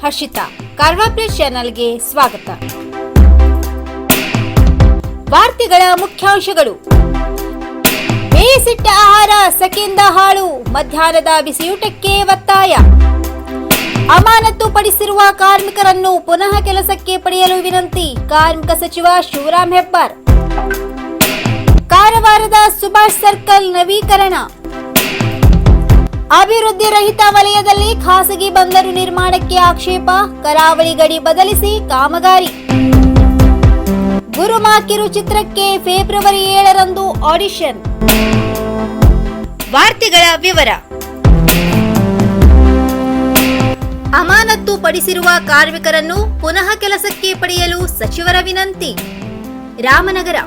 Harshita. Karwa plus ಚಾನೆಲ್ಗೆ ಸ್ವಾಗತ. ವಾರ್ತೆಗಳ ಮುಖ್ಯಾಂಶಗಳು. ಬೇಯಿಸಿಟ್ಟ ಆಹಾರ ಸೆಕೆಯಿಂದ ಹಾಳು, ಮಧ್ಯಾಹ್ನದ ಬಿಸಿಯೂಟಕ್ಕೆ ಒತ್ತಾಯ. ಅಮಾನತು ಪಡಿಸಿರುವ ಕಾರ್ಮಿಕರನ್ನು ಪುನಃ ಕೆಲಸಕ್ಕೆ ಪಡೆಯಲು ವಿನಂತಿ, ಕಾರ್ಮಿಕ ಸಚಿವ ಶಿವರಾಂ ಹೆಬ್ಬಾರ್. ಕಾರವಾರದ ಸುಭಾಷ್ ಸರ್ಕಲ್ ನವೀಕರಣ. ಅಭಿವೃದ್ಧಿ ರಹಿತ ವಲಯದಲ್ಲಿ ಖಾಸಗಿ ಬಂದರು ನಿರ್ಮಾಣಕ್ಕೆ ಆಕ್ಷೇಪ, ಕರಾವಳಿ ಗಡಿ ಬದಲಿಸಿ ಕಾಮಗಾರಿ. ಗುರುಮಾ ಕಿರುಚಿತ್ರಕ್ಕೆ ಫೆಬ್ರವರಿ 7ರಂದು ಆಡಿಷನ್. ವಾರ್ತೆಗಳ ವಿವರ. ಅಮಾನತು ಪಡಿಸಿರುವ ಕಾರ್ಮಿಕರನ್ನು ಪುನಃ ಕೆಲಸಕ್ಕೆ ಪಡೆಯಲು ಸಚಿವರ ವಿನಂತಿ. ರಾಮನಗರ.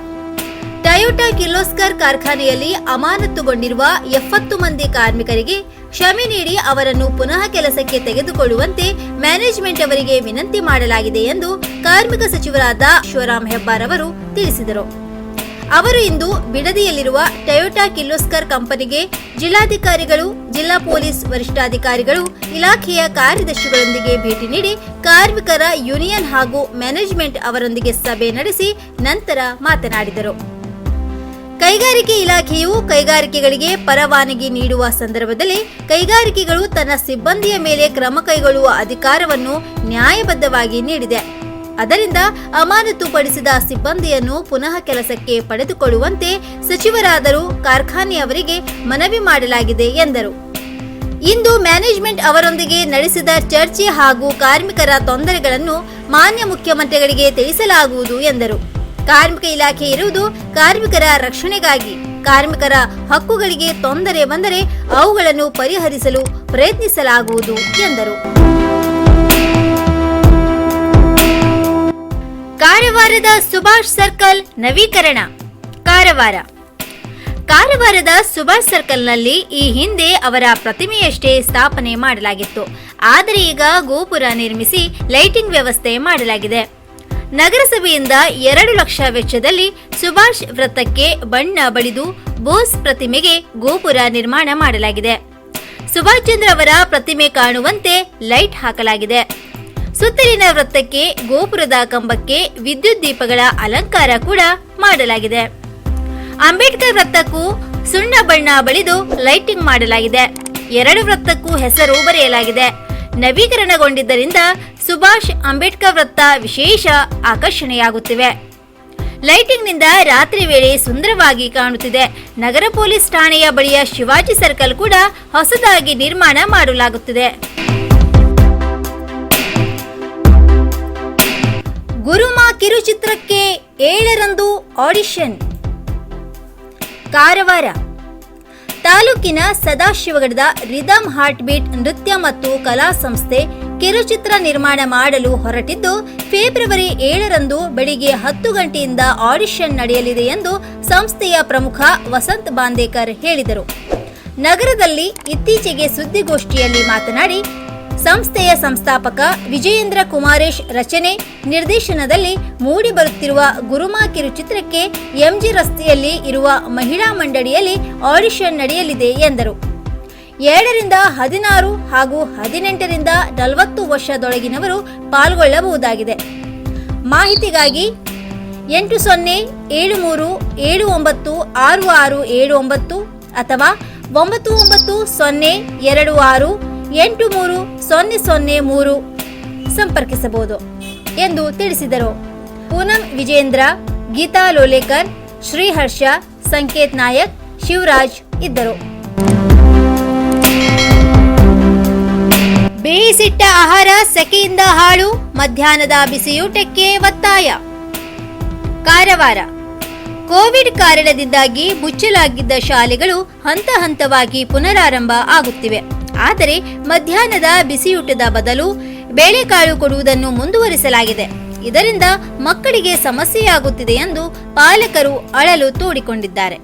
ಟೊಯೋಟಾ ಕಿರ್ಲೋಸ್ಕರ್ ಕಾರ್ಖಾನೆಯಲ್ಲಿ ಅಮಾನತುಗೊಂಡಿರುವ 70 ಮಂದಿ ಕಾರ್ಮಿಕರಿಗೆ ಕ್ಷಮೆ ನೀಡಿ ಅವರನ್ನು ಪುನಃ ಕೆಲಸಕ್ಕೆ ತೆಗೆದುಕೊಳ್ಳುವಂತೆ ಮ್ಯಾನೇಜ್ಮೆಂಟ್ ಅವರಿಗೆ ವಿನಂತಿ ಮಾಡಲಾಗಿದೆ ಎಂದು ಕಾರ್ಮಿಕ ಸಚಿವರಾದ ಶಿವರಾಂ ಹೆಬ್ಬಾರ್ ಅವರು ತಿಳಿಸಿದರು. ಅವರು ಇಂದು ಬಿಡದಿಯಲ್ಲಿರುವ ಟೊಯೋಟಾ ಕಿರ್ಲೋಸ್ಕರ್ ಕಂಪನಿಗೆ ಜಿಲ್ಲಾಧಿಕಾರಿಗಳು, ಜಿಲ್ಲಾ ಪೊಲೀಸ್ ವರಿಷ್ಠಾಧಿಕಾರಿಗಳು, ಇಲಾಖೆಯ ಕಾರ್ಯದರ್ಶಿಗಳೊಂದಿಗೆ ಭೇಟಿ ನೀಡಿ ಕಾರ್ಮಿಕರ ಯೂನಿಯನ್ ಹಾಗೂ ಮ್ಯಾನೇಜ್ಮೆಂಟ್ ಅವರೊಂದಿಗೆ ಸಭೆ ನಡೆಸಿ ನಂತರ ಮಾತನಾಡಿದರು. ಕೈಗಾರಿಕೆ ಇಲಾಖೆಯು ಕೈಗಾರಿಕೆಗಳಿಗೆ ಪರವಾನಗಿ ನೀಡುವ ಸಂದರ್ಭದಲ್ಲಿ ಕೈಗಾರಿಕೆಗಳು ತನ್ನ ಸಿಬ್ಬಂದಿಯ ಮೇಲೆ ಕ್ರಮ ಕೈಗೊಳ್ಳುವ ಅಧಿಕಾರವನ್ನು ನ್ಯಾಯಬದ್ಧವಾಗಿ ನೀಡಿದೆ. ಅದರಿಂದ ಅಮಾನತುಪಡಿಸಿದ ಸಿಬ್ಬಂದಿಯನ್ನು ಪುನಃ ಕೆಲಸಕ್ಕೆ ಪಡೆದುಕೊಳ್ಳುವಂತೆ ಸಚಿವರಾದರೂ ಕಾರ್ಖಾನೆಯವರಿಗೆ ಮನವಿ ಮಾಡಲಾಗಿದೆ ಎಂದರು. ಇಂದು ಮ್ಯಾನೇಜ್ಮೆಂಟ್ ಅವರೊಂದಿಗೆ ನಡೆಸಿದ ಚರ್ಚೆ ಹಾಗೂ ಕಾರ್ಮಿಕರ ತೊಂದರೆಗಳನ್ನು ಮಾನ್ಯ ಮುಖ್ಯಮಂತ್ರಿಗಳಿಗೆ ತಿಳಿಸಲಾಗುವುದು ಎಂದರು. ಕಾರ್ಮಿಕ ಇಲಾಖೆ ಇರುವುದು ಕಾರ್ಮಿಕರ ರಕ್ಷಣೆಗಾಗಿ. ಕಾರ್ಮಿಕರ ಹಕ್ಕುಗಳಿಗೆ ತೊಂದರೆ ಬಂದರೆ ಅವುಗಳನ್ನು ಪರಿಹರಿಸಲು ಪ್ರಯತ್ನಿಸಲಾಗುವುದು ಎಂದರು. ಕಾರವಾರದ ಸುಭಾಷ್ ಸರ್ಕಲ್ ನವೀಕರಣ. ಕಾರವಾರದ ಸುಭಾಷ್ ಸರ್ಕಲ್ನಲ್ಲಿ ಈ ಹಿಂದೆ ಅವರ ಪ್ರತಿಮೆಯಷ್ಟೇ ಸ್ಥಾಪನೆ ಮಾಡಲಾಗಿತ್ತು. ಆದರೆ ಈಗ ಗೋಪುರ ನಿರ್ಮಿಸಿ ಲೈಟಿಂಗ್ ವ್ಯವಸ್ಥೆ ಮಾಡಲಾಗಿದೆ. ನಗರಸಭೆಯಿಂದ 2 ಲಕ್ಷ ವೆಚ್ಚದಲ್ಲಿ ಸುಭಾಷ್ ವೃತ್ತಕ್ಕೆ ಬಣ್ಣ ಬಳಿದು ಬೋಸ್ ಪ್ರತಿಮೆಗೆ ಗೋಪುರ ನಿರ್ಮಾಣ ಮಾಡಲಾಗಿದೆ. ಸುಭಾಷ್ ಚಂದ್ರ ಅವರ ಪ್ರತಿಮೆ ಕಾಣುವಂತೆ ಲೈಟ್ ಹಾಕಲಾಗಿದೆ. ಸುತ್ತಲಿನ ವೃತ್ತಕ್ಕೆ ಗೋಪುರದ ಕಂಬಕ್ಕೆ ವಿದ್ಯುತ್ ದೀಪಗಳ ಅಲಂಕಾರ ಕೂಡ ಮಾಡಲಾಗಿದೆ. ಅಂಬೇಡ್ಕರ್ ವೃತ್ತಕ್ಕೂ ಸುಣ್ಣ ಬಣ್ಣ ಬಳಿದು ಲೈಟಿಂಗ್ ಮಾಡಲಾಗಿದೆ. 2 ವೃತ್ತಕ್ಕೂ ಹೆಸರು ಬರೆಯಲಾಗಿದೆ. ನವೀಕರಣಗೊಂಡಿದ್ದರಿಂದ ಸುಭಾಷ್ ಅಂಬೇಡ್ಕರ್ ವೃತ್ತ ವಿಶೇಷ ಆಕರ್ಷಣೆಯಾಗುತ್ತಿವೆ. ಲೈಟಿಂಗ್ನಿಂದ ರಾತ್ರಿ ವೇಳೆ ಸುಂದರವಾಗಿ ಕಾಣುತ್ತಿದೆ. ನಗರ ಪೊಲೀಸ್ ಠಾಣೆಯ ಬಳಿಯ ಶಿವಾಜಿ ಸರ್ಕಲ್ ಕೂಡ ಹೊಸದಾಗಿ ನಿರ್ಮಾಣ ಮಾಡಲಾಗುತ್ತಿದೆ. ಗುರುಮಾ ಕಿರುಚಿತ್ರಕ್ಕೆ 7ರಂದು ಆಡಿಷನ್. ಕಾರವಾರ ತಾಲೂಕಿನ ಸದಾಶಿವಗಢದ ರಿದಮ್ ಹಾರ್ಟ್ ಬೀಟ್ ನೃತ್ಯ ಮತ್ತು ಕಲಾ ಸಂಸ್ಥೆ ಕಿರುಚಿತ್ರ ನಿರ್ಮಾಣ ಮಾಡಲು ಹೊರಟಿದ್ದು ಫೆಬ್ರವರಿ 7ರಂದು ಬೆಳಿಗ್ಗೆ 10 ಗಂಟೆಯಿಂದ ಆಡಿಷನ್ ನಡೆಯಲಿದೆ ಎಂದು ಸಂಸ್ಥೆಯ ಪ್ರಮುಖ ವಸಂತ್ ಬಾಂದೇಕರ್ ಹೇಳಿದರು. ನಗರದಲ್ಲಿ ಇತ್ತೀಚೆಗೆ ಸುದ್ದಿಗೋಷ್ಠಿಯಲ್ಲಿ ಮಾತನಾಡಿ, ಸಂಸ್ಥೆಯ ಸಂಸ್ಥಾಪಕ ವಿಜಯೇಂದ್ರ ಕುಮಾರೇಶ್ ರಚನೆ ನಿರ್ದೇಶನದಲ್ಲಿ ಮೂಡಿ ಬರುತ್ತಿರುವ ಗುರುಮಾ ಕಿರುಚಿತ್ರಕ್ಕೆ ಎಂಜಿ ರಸ್ತೆಯಲ್ಲಿ ಇರುವ ಮಹಿಳಾ ಮಂಡಳಿಯಲ್ಲಿ ಆಡಿಷನ್ ನಡೆಯಲಿದೆ ಎಂದರು. 7ರಿಂದ 16 ಹಾಗೂ 18ರಿಂದ 40 ವರ್ಷದೊಳಗಿನವರು ಪಾಲ್ಗೊಳ್ಳಬಹುದಾಗಿದೆ. ಮಾಹಿತಿಗಾಗಿ 8073796679 ಅಥವಾ 9902683003 ಸಂಪರ್ಕಿಸಬಹುದು ಎಂದು ತಿಳಿಸಿದರು. ಪೂನಂ ವಿಜೇಂದ್ರ, ಗೀತಾ ಲೋಲೇಕರ್, ಶ್ರೀಹರ್ಷ, ಸಂಕೇತ್ ನಾಯಕ್, ಶಿವರಾಜ್ ಇದ್ದರು. ಬೇಯಿಸಿಟ್ಟ ಆಹಾರ ಸೆಕೆಯಿಂದ ಹಾಳು, ಮಧ್ಯಾಹ್ನದ ಬಿಸಿಯೂಟಕ್ಕೆ ಒತ್ತಾಯ. ಕಾರವಾರ. ಕೋವಿಡ್ ಕಾರಣದಿಂದಾಗಿ ಮುಚ್ಚಲಾಗಿದ್ದ ಶಾಲೆಗಳು ಹಂತ ಹಂತವಾಗಿ ಪುನರಾರಂಭ ಆಗುತ್ತಿವೆ. ಆದರೆ ಮಧ್ಯಾಹ್ನದ ಬಿಸಿಯೂಟದ ಬದಲು ಬೇಳೆಕಾಳು ಕೊಡುವುದನ್ನು ಮುಂದುವರಿಸಲಾಗಿದೆ. ಇದರಿಂದ ಮಕ್ಕಳಿಗೆ ಸಮಸ್ಯೆಯಾಗುತ್ತಿದೆ ಎಂದು ಪಾಲಕರು ಅಳಲು ತೋಡಿಕೊಂಡಿದ್ದಾರೆ.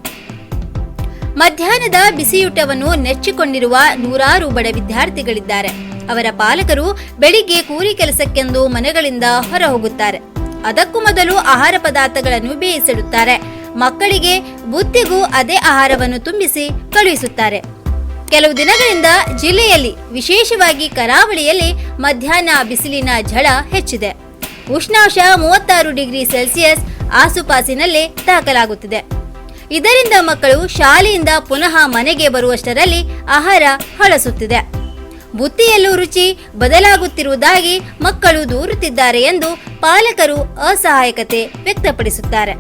ಮಧ್ಯಾಹ್ನದ ಬಿಸಿಯೂಟವನ್ನು ನೆಚ್ಚಿಕೊಂಡಿರುವ ನೂರಾರು ಬಡ ವಿದ್ಯಾರ್ಥಿಗಳಿದ್ದಾರೆ. ಅವರ ಪಾಲಕರು ಬೆಳಿಗ್ಗೆ ಕೂಲಿ ಕೆಲಸಕ್ಕೆಂದು ಮನೆಗಳಿಂದ ಹೊರ ಹೋಗುತ್ತಾರೆ. ಅದಕ್ಕೂ ಮೊದಲು ಆಹಾರ ಪದಾರ್ಥಗಳನ್ನು ಬೇಯಿಸಿಡುತ್ತಾರೆ. ಮಕ್ಕಳಿಗೆ ಬುತ್ತಿಗೂ ಅದೇ ಆಹಾರವನ್ನು ತುಂಬಿಸಿ ಕಳುಹಿಸುತ್ತಾರೆ. ಕೆಲವು ದಿನಗಳಿಂದ ಜಿಲ್ಲೆಯಲ್ಲಿ ವಿಶೇಷವಾಗಿ ಕರಾವಳಿಯಲ್ಲಿ ಮಧ್ಯಾಹ್ನ ಬಿಸಿಲಿನ ಝಳ ಹೆಚ್ಚಿದೆ. ಉಷ್ಣಾಂಶ 36 ಡಿಗ್ರಿ ಸೆಲ್ಸಿಯಸ್ ಆಸುಪಾಸಿನಲ್ಲೇ ದಾಖಲಾಗುತ್ತಿದೆ. ಇದರಿಂದ ಮಕ್ಕಳು ಶಾಲೆಯಿಂದ ಪುನಃ ಮನೆಗೆ ಬರುವಷ್ಟರಲ್ಲಿ ಆಹಾರ ಹಳಸುತ್ತಿದೆ. ಬುತ್ತಿಯಲ್ಲೂ ರುಚಿ ಬದಲಾಗುತ್ತಿರುವುದಾಗಿ ಮಕ್ಕಳು ದೂರುತ್ತಿದ್ದಾರೆ ಎಂದು ಪಾಲಕರು ಅಸಹಾಯಕತೆ ವ್ಯಕ್ತಪಡಿಸುತ್ತಾರೆ.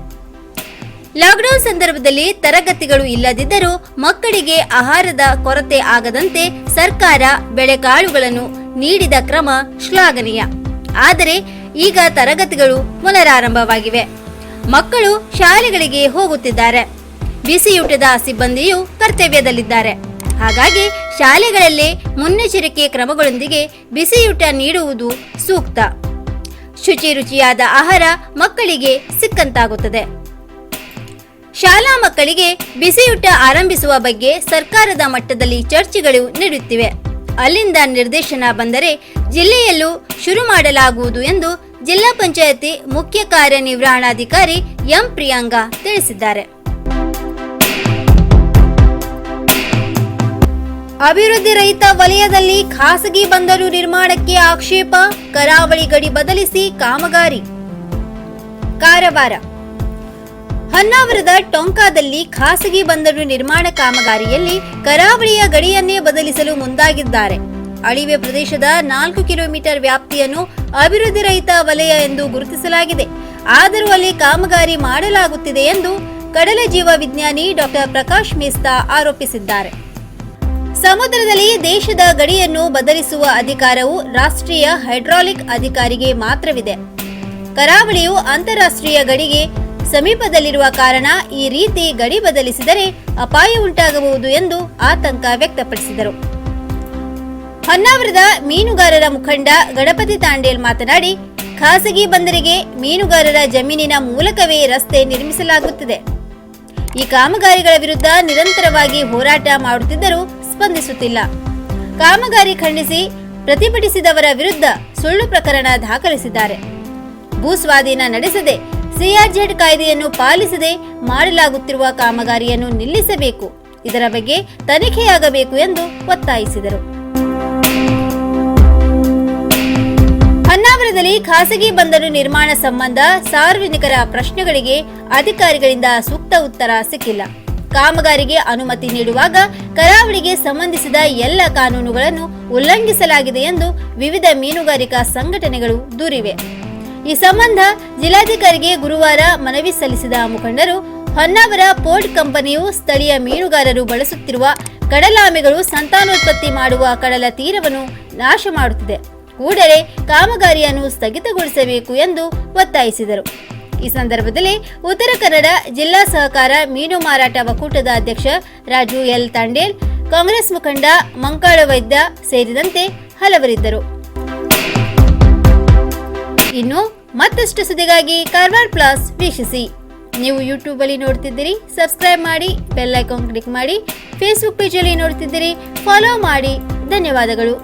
ಲಾಕ್ಡೌನ್ ಸಂದರ್ಭದಲ್ಲಿ ತರಗತಿಗಳು ಇಲ್ಲದಿದ್ದರೂ ಮಕ್ಕಳಿಗೆ ಆಹಾರದ ಕೊರತೆ ಆಗದಂತೆ ಸರ್ಕಾರ ಬೆಳೆಕಾಳುಗಳನ್ನು ನೀಡಿದ ಕ್ರಮ ಶ್ಲಾಘನೀಯ. ಆದರೆ ಈಗ ತರಗತಿಗಳು ಪುನರಾರಂಭವಾಗಿವೆ. ಮಕ್ಕಳು ಶಾಲೆಗಳಿಗೆ ಹೋಗುತ್ತಿದ್ದಾರೆ. ಬಿಸಿಯೂಟದ ಸಿಬ್ಬಂದಿಯೂ ಕರ್ತವ್ಯದಲ್ಲಿದ್ದಾರೆ. ಹಾಗಾಗಿ ಶಾಲೆಗಳಲ್ಲೇ ಮುನ್ನೆಚ್ಚರಿಕೆ ಕ್ರಮಗಳೊಂದಿಗೆ ಬಿಸಿಯೂಟ ನೀಡುವುದು ಸೂಕ್ತ. ಶುಚಿ ರುಚಿಯಾದ ಆಹಾರ ಮಕ್ಕಳಿಗೆ ಸಿಕ್ಕಂತಾಗುತ್ತದೆ. ಶಾಲಾ ಮಕ್ಕಳಿಗೆ ಬಿಸಿಯೂಟ ಆರಂಭಿಸುವ ಬಗ್ಗೆ ಸರ್ಕಾರದ ಮಟ್ಟದಲ್ಲಿ ಚರ್ಚೆಗಳು ನಡೆಯುತ್ತಿವೆ. ಅಲ್ಲಿಂದ ನಿರ್ದೇಶನ ಬಂದರೆ ಜಿಲ್ಲೆಯಲ್ಲೂ ಶುರು ಮಾಡಲಾಗುವುದು ಎಂದು ಜಿಲ್ಲಾ ಪಂಚಾಯತಿ ಮುಖ್ಯ ಕಾರ್ಯನಿರ್ವಹಣಾಧಿಕಾರಿ ಎಂ ಪ್ರಿಯಾಂಗಾ ತಿಳಿಸಿದ್ದಾರೆ. ಅಭಿವೃದ್ಧಿ ರಹಿತ ವಲಯದಲ್ಲಿ ಖಾಸಗಿ ಬಂದರು ನಿರ್ಮಾಣಕ್ಕೆ ಆಕ್ಷೇಪ, ಕರಾವಳಿ ಗಡಿ ಬದಲಿಸಿ ಕಾಮಗಾರಿ. ಕಾರವಾರ ಹೊನ್ನಾವರದ ಟೊಂಕಾದಲ್ಲಿ ಖಾಸಗಿ ಬಂದರು ನಿರ್ಮಾಣ ಕಾಮಗಾರಿಯಲ್ಲಿ ಕರಾವಳಿಯ ಗಡಿಯನ್ನೇ ಬದಲಿಸಲು ಮುಂದಾಗಿದ್ದಾರೆ. ಅಳಿವೆ ಪ್ರದೇಶದ 4 ಕಿಲೋಮೀಟರ್ ವ್ಯಾಪ್ತಿಯನ್ನು ಅಭಿವೃದ್ಧಿ ರಹಿತ ವಲಯ ಎಂದು ಗುರುತಿಸಲಾಗಿದೆ. ಆದರೂ ಅಲ್ಲಿ ಕಾಮಗಾರಿ ಮಾಡಲಾಗುತ್ತಿದೆ ಎಂದು ಕಡಲ ಜೀವ ವಿಜ್ಞಾನಿ ಡಾಕ್ಟರ್ ಪ್ರಕಾಶ್ ಮೇಸ್ತಾ ಆರೋಪಿಸಿದ್ದಾರೆ. ಸಮುದ್ರದಲ್ಲಿ ದೇಶದ ಗಡಿಯನ್ನು ಬದಲಿಸುವ ಅಧಿಕಾರವು ರಾಷ್ಟ್ರೀಯ ಹೈಡ್ರಾಲಿಕ್ ಅಧಿಕಾರಿಗೆ ಮಾತ್ರವಿದೆ. ಕರಾವಳಿಯು ಅಂತಾರಾಷ್ಟ್ರೀಯ ಗಡಿಗೆ ಸಮೀಪದಲ್ಲಿರುವ ಕಾರಣ ಈ ರೀತಿ ಗಡಿ ಬದಲಿಸಿದರೆ ಅಪಾಯ ಉಂಟಾಗಬಹುದು ಎಂದು ಆತಂಕ ವ್ಯಕ್ತಪಡಿಸಿದರು. ಹೊನ್ನಾವರದ ಮೀನುಗಾರರ ಮುಖಂಡ ಗಣಪತಿ ತಾಂಡೇಲ್ ಮಾತನಾಡಿ, ಖಾಸಗಿ ಬಂದರಿಗೆ ಮೀನುಗಾರರ ಜಮೀನಿನ ಮೂಲಕವೇ ರಸ್ತೆ ನಿರ್ಮಿಸಲಾಗುತ್ತಿದೆ. ಈ ಕಾಮಗಾರಿಗಳ ವಿರುದ್ಧ ನಿರಂತರವಾಗಿ ಹೋರಾಟ ಮಾಡುತ್ತಿದ್ದರೂ ಸ್ಪಂದಿಸುತ್ತಿಲ್ಲ. ಕಾಮಗಾರಿ ಖಂಡಿಸಿ ಪ್ರತಿಭಟಿಸಿದವರ ವಿರುದ್ಧ ಸುಳ್ಳು ಪ್ರಕರಣ ದಾಖಲಿಸಿದ್ದಾರೆ. ಭೂಸ್ವಾಧೀನ ನಡೆಸದೆ ಸಿಆರ್ಜೆಡ್ ಕಾಯ್ದೆಯನ್ನು ಪಾಲಿಸದೆ ಮಾಡಲಾಗುತ್ತಿರುವ ಕಾಮಗಾರಿಯನ್ನು ನಿಲ್ಲಿಸಬೇಕು. ಇದರ ಬಗ್ಗೆ ತನಿಖೆಯಾಗಬೇಕು ಎಂದು ಒತ್ತಾಯಿಸಿದರು. ಹೊನ್ನಾವರದಲ್ಲಿ ಖಾಸಗಿ ಬಂದರು ನಿರ್ಮಾಣ ಸಂಬಂಧ ಸಾರ್ವಜನಿಕರ ಪ್ರಶ್ನೆಗಳಿಗೆ ಅಧಿಕಾರಿಗಳಿಂದ ಸೂಕ್ತ ಉತ್ತರ ಸಿಕ್ಕಿಲ್ಲ. ಕಾಮಗಾರಿಗೆ ಅನುಮತಿ ನೀಡುವಾಗ ಕರಾವಳಿಗೆ ಸಂಬಂಧಿಸಿದ ಎಲ್ಲ ಕಾನೂನುಗಳನ್ನು ಉಲ್ಲಂಘಿಸಲಾಗಿದೆ ಎಂದು ವಿವಿಧ ಮೀನುಗಾರಿಕಾ ಸಂಘಟನೆಗಳು ದೂರಿವೆ. ಈ ಸಂಬಂಧ ಜಿಲ್ಲಾಧಿಕಾರಿಗೆ ಗುರುವಾರ ಮನವಿ ಸಲ್ಲಿಸಿದ ಮುಖಂಡರು, ಹೊನ್ನಾವರ ಪೋರ್ಟ್ ಕಂಪನಿಯು ಸ್ಥಳೀಯ ಮೀನುಗಾರರು ಬಳಸುತ್ತಿರುವ ಕಡಲಾಮೆಗಳು ಸಂತಾನೋತ್ಪತ್ತಿ ಮಾಡುವ ಕಡಲ ತೀರವನ್ನು ನಾಶ ಮಾಡುತ್ತಿದೆ. ಕೂಡಲೇ ಕಾಮಗಾರಿಯನ್ನು ಸ್ಥಗಿತಗೊಳಿಸಬೇಕು ಎಂದು ಒತ್ತಾಯಿಸಿದರು. ಈ ಸಂದರ್ಭದಲ್ಲಿ ಉತ್ತರ ಕನ್ನಡ ಜಿಲ್ಲಾ ಸಹಕಾರ ಮೀನು ಮಾರಾಟ ಒಕ್ಕೂಟದ ಅಧ್ಯಕ್ಷ ರಾಜು ಎಲ್ ತಾಂಡೇಲ್, ಕಾಂಗ್ರೆಸ್ ಮುಖಂಡ ಮಂಕಾಳ ವೈದ್ಯ ಸೇರಿದಂತೆ ಹಲವರಿದ್ದರು. ಇನ್ನು ಮತ್ತಷ್ಟು ಸುದ್ದಿಗಾಗಿ ಕಾರವಾರ ಪ್ಲಸ್ ವೀಕ್ಷಿಸಿ. ನೀವು ಯೂಟ್ಯೂಬ್ ಅಲ್ಲಿ ನೋಡ್ತಿದ್ದೀರಿ, ಸಬ್ಸ್ಕ್ರೈಬ್ ಮಾಡಿ, ಬೆಲ್ ಐಕಾನ್ ಕ್ಲಿಕ್ ಮಾಡಿ. ಫೇಸ್ಬುಕ್ ಪೇಜ್ ಅಲ್ಲಿ ನೋಡ್ತಿದ್ದೀರಿ, ಫಾಲೋ ಮಾಡಿ. ಧನ್ಯವಾದಗಳು.